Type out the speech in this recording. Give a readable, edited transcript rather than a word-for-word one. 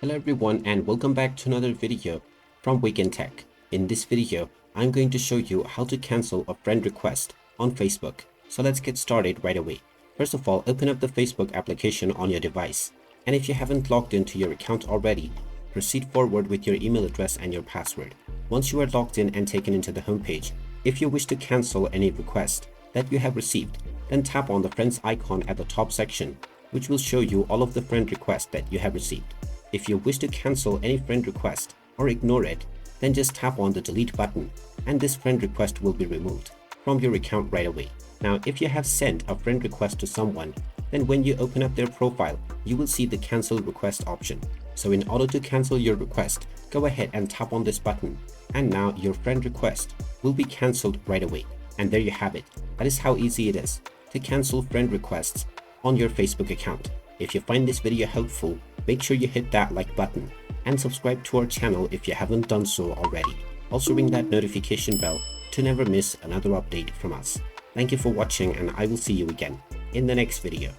Hello everyone and welcome back to another video from Wake&Tech. In this video, I'm going to show you how to cancel a friend request on Facebook. So let's get started right away. First of all, open up the Facebook application on your device. And if you haven't logged into your account already, proceed forward with your email address and your password. Once you are logged in and taken into the homepage, if you wish to cancel any request that you have received, then tap on the friends icon at the top section, which will show you all of the friend requests that you have received. If you wish to cancel any friend request or ignore it, then just tap on the delete button and this friend request will be removed from your account right away. Now, if you have sent a friend request to someone, then when you open up their profile, you will see the cancel request option. So in order to cancel your request, go ahead and tap on this button and now your friend request will be cancelled right away. And there you have it. That is how easy it is to cancel friend requests on your Facebook account. If you find this video helpful, make sure you hit that like button and subscribe to our channel if you haven't done so already. Also ring that notification bell to never miss another update from us. Thank you for watching and I will see you again in the next video.